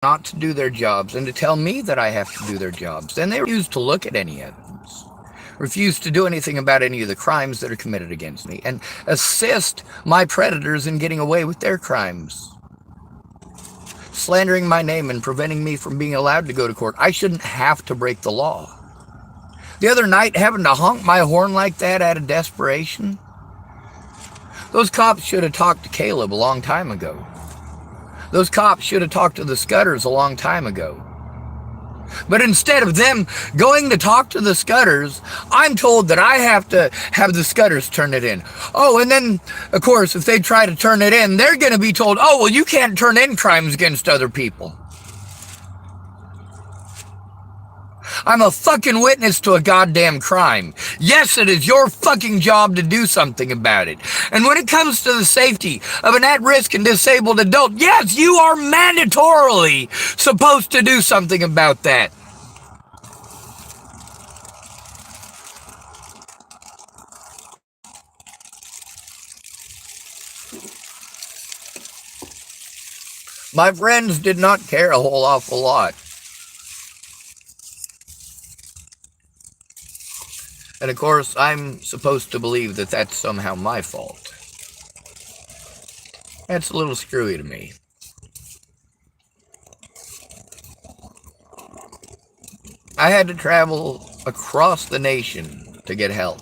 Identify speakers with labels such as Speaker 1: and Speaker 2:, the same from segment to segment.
Speaker 1: not to do their jobs and to tell me that I have to do their jobs. Then they refuse to look at any evidence, refuse to do anything about any of the crimes that are committed against me, and assist my predators in getting away with their crimes, slandering my name and preventing me from being allowed to go to court. I shouldn't have to break the law. The other night, having to honk my horn like that out of desperation, those cops should have talked to Caleb a long time ago. Those cops should have talked to the Scudders a long time ago. But instead of them going to talk to the Scudders, I'm told that I have to have the Scudders turn it in. Oh, and then, of course, if they try to turn it in, they're going to be told, oh, well, you can't turn in crimes against other people. I'm a fucking witness to a goddamn crime. Yes, it is your fucking job to do something about it. And when it comes to the safety of an at-risk and disabled adult, yes, you are mandatorily supposed to do something about that. My friends did not care a whole awful lot. And of course, I'm supposed to believe that that's somehow my fault. That's a little screwy to me. I had to travel across the nation to get help.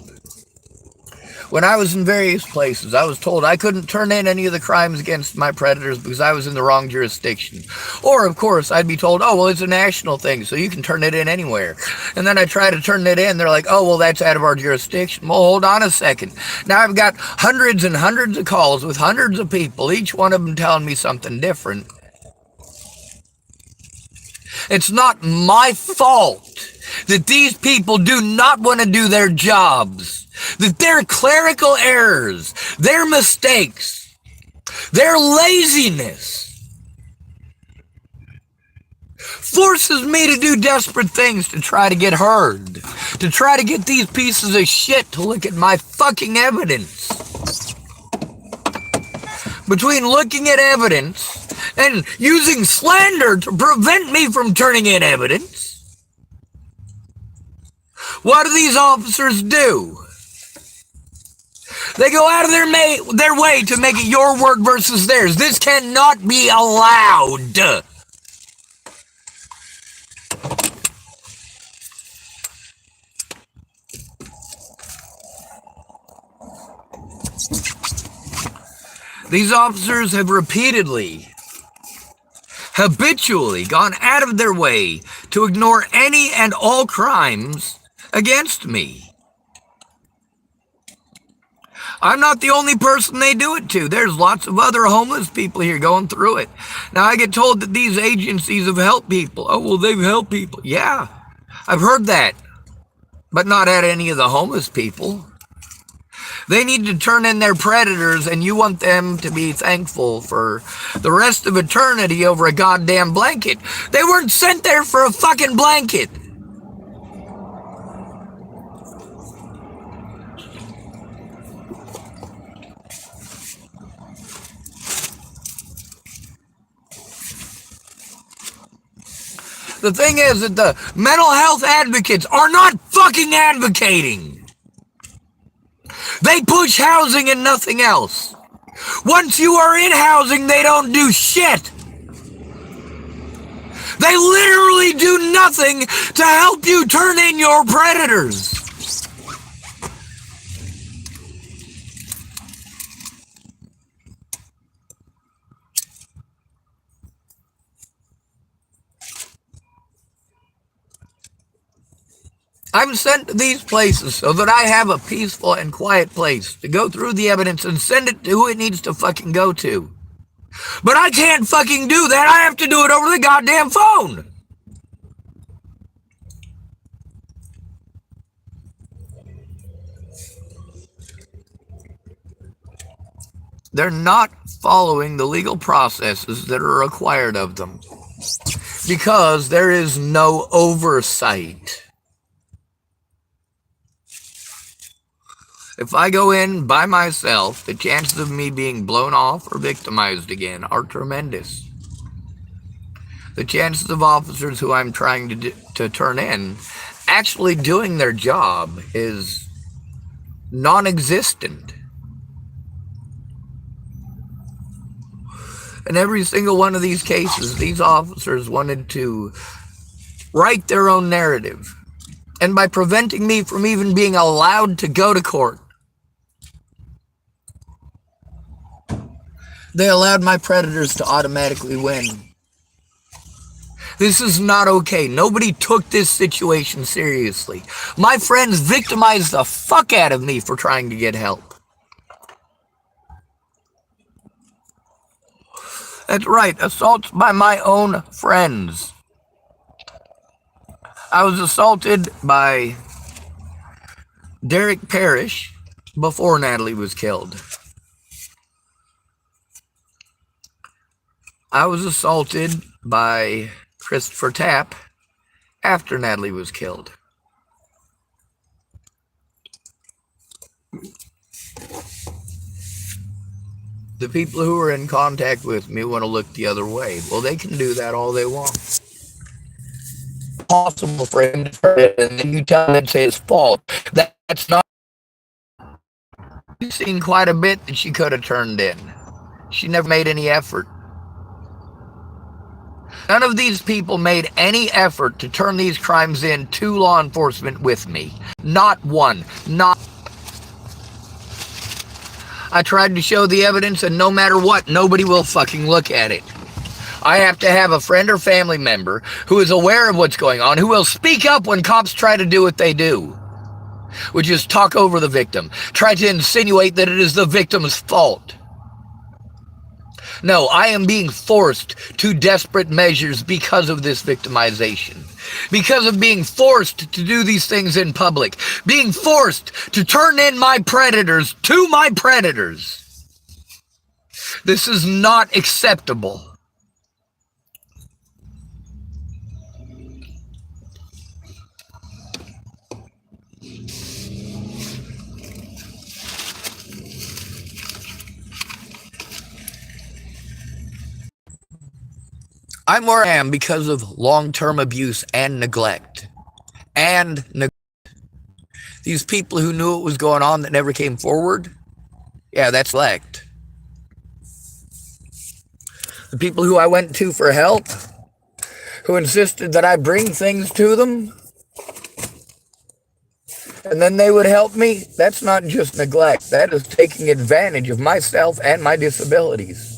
Speaker 1: When I was in various places, I was told I couldn't turn in any of the crimes against my predators because I was in the wrong jurisdiction. Or, of course, I'd be told, oh, well, it's a national thing, so you can turn it in anywhere. And then I try to turn it in, they're like, oh, well, that's out of our jurisdiction. Well, hold on a second. Now I've got hundreds and hundreds of calls with hundreds of people, each one of them telling me something different. It's not my fault that these people do not want to do their jobs. That their clerical errors, their mistakes, their laziness forces me to do desperate things to try to get heard, to try to get these pieces of shit to look at my fucking evidence. Between looking at evidence and using slander to prevent me from turning in evidence, what do these officers do? They go out of their way to make it your word versus theirs. This cannot be allowed. These officers have repeatedly, habitually gone out of their way to ignore any and all crimes against me. I'm not the only person they do it to. There's lots of other homeless people here going through it. Now, I get told that these agencies have helped people. Oh, well, they've helped people. Yeah, I've heard that, but not at any of the homeless people. They need to turn in their predators, and you want them to be thankful for the rest of eternity over a goddamn blanket. They weren't sent there for a fucking blanket. The thing is that the mental health advocates are not fucking advocating. They push housing and nothing else. Once you are in housing, they don't do shit. They literally do nothing to help you turn in your predators. I'm sent to these places so that I have a peaceful and quiet place to go through the evidence and send it to who it needs to fucking go to. But I can't fucking do that. I have to do it over the goddamn phone. They're not following the legal processes that are required of them because there is no oversight. If I go in by myself, the chances of me being blown off or victimized again are tremendous. the chances of officers who I'm trying to turn in actually doing their job is non-existent. In every single one of these cases, these officers wanted to write their own narrative. And by preventing me from even being allowed to go to court, they allowed my predators to automatically win. This is not okay. Nobody took this situation seriously. My friends victimized the fuck out of me for trying to get help. That's right, assaults by my own friends. I was assaulted by Derek Parrish before Natalie was killed. I was assaulted by Christopher Tapp after Natalie was killed. The people who are in contact with me want to look the other way. Well, they can do that all they want. It's possible for him to turn it, and then you tell him and say it's fault. That's not. We've seen quite a bit that she could have turned in. She never made any effort. None of these people made any effort to turn these crimes in to law enforcement with me. Not one. Not. I tried to show the evidence, and no matter what, nobody will fucking look at it. I have to have a friend or family member who is aware of what's going on, who will speak up when cops try to do what they do, which is talk over the victim, try to insinuate that it is the victim's fault. No, I am being forced to desperate measures because of this victimization. Because of being forced to do these things in public. Being forced to turn in my predators to my predators. This is not acceptable. I'm where I am because of long-term abuse and neglect. These people who knew what was going on that never came forward, yeah, that's neglect. The people who I went to for help, who insisted that I bring things to them, and then they would help me, that's not just neglect. That is taking advantage of myself and my disabilities.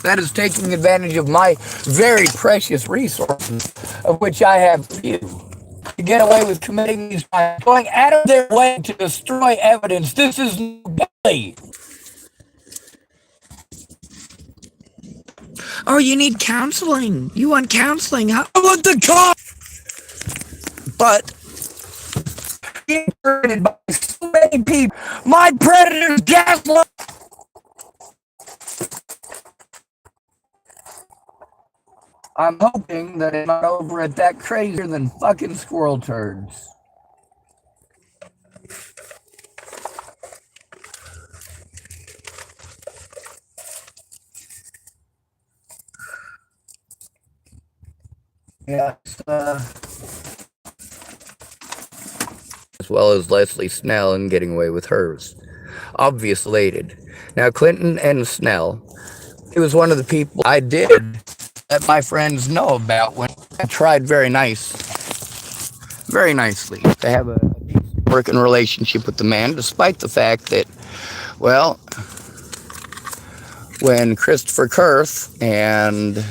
Speaker 1: That is taking advantage of my very precious resources, of which I have few, to get away with committing these crimes, going out of their way to destroy evidence. This is bully. Oh, you need counseling. You want counseling, huh? I want the cop. But being hurted by so many people, my predators gaslight. I'm hoping that it's not over at that crazier than fucking squirrel turds. Yeah, as well as Leslie Snell and getting away with hers. Obvious related. Now, Clinton and Snell, he was one of the people I did let my friends know about when I tried very nicely to have a decent working relationship with the man, despite the fact that, well, when Christopher Kurth and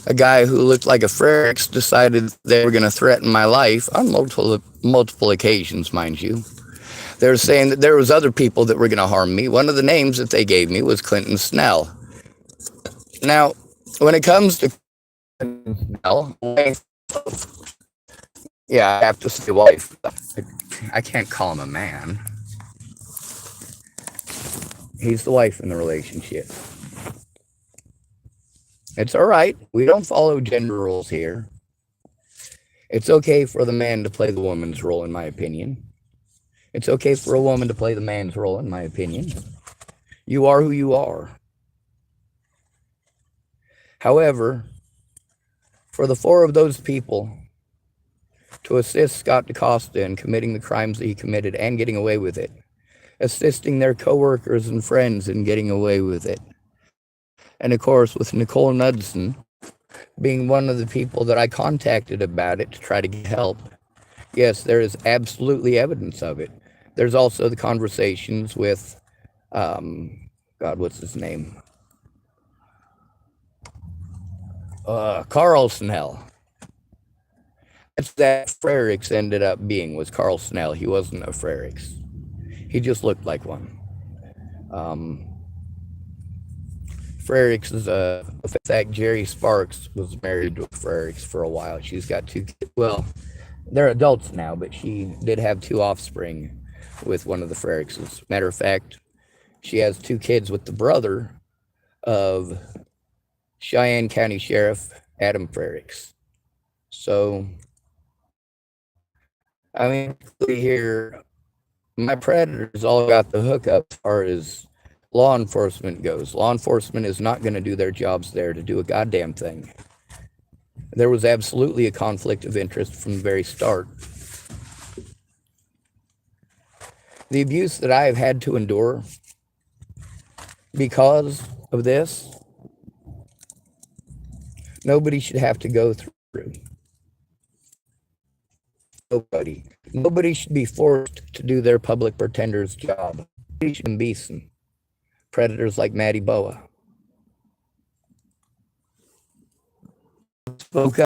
Speaker 1: a guy who looked like a Frericks decided they were going to threaten my life on multiple occasions, mind you. They were saying that there was other people that were going to harm me. One of the names that they gave me was Clinton Snell. Now, when it comes to Clinton Snell, yeah, I have to say wife. I can't call him a man. He's the wife in the relationship. It's all right. We don't follow gender rules here. It's okay for the man to play the woman's role, in my opinion. It's okay for a woman to play the man's role, in my opinion. You are who you are. However, For the four of those people to assist Scott DaCosta in committing the crimes that he committed and getting away with it, assisting their coworkers and friends in getting away with it. And of course, with Nicole Knudsen being one of the people that I contacted about it to try to get help. Yes, there is absolutely evidence of it. There's also the conversations with, God, what's his name? Carl Snell. That's that Frerichs ended up being, was Carl Snell. He wasn't a Frerichs. He just looked like one. Frerichs is in fact, Jerry Sparks was married to Frerichs for a while. She's got two kids. Well, they're adults now, but she did have two offspring with one of the Frerichs. Matter of fact, she has two kids with the brother of Cheyenne County Sheriff Adam Frerichs. So, I mean, here, my predators all got the hookup as far as law enforcement goes. Law enforcement is not going to do their jobs there to do a goddamn thing. There was absolutely a conflict of interest from the very start. The abuse that I have had to endure because of this, nobody should have to go through. Nobody should be forced to do their public pretender's job. Nobody should be some predators like Matty Boa. Spoke up.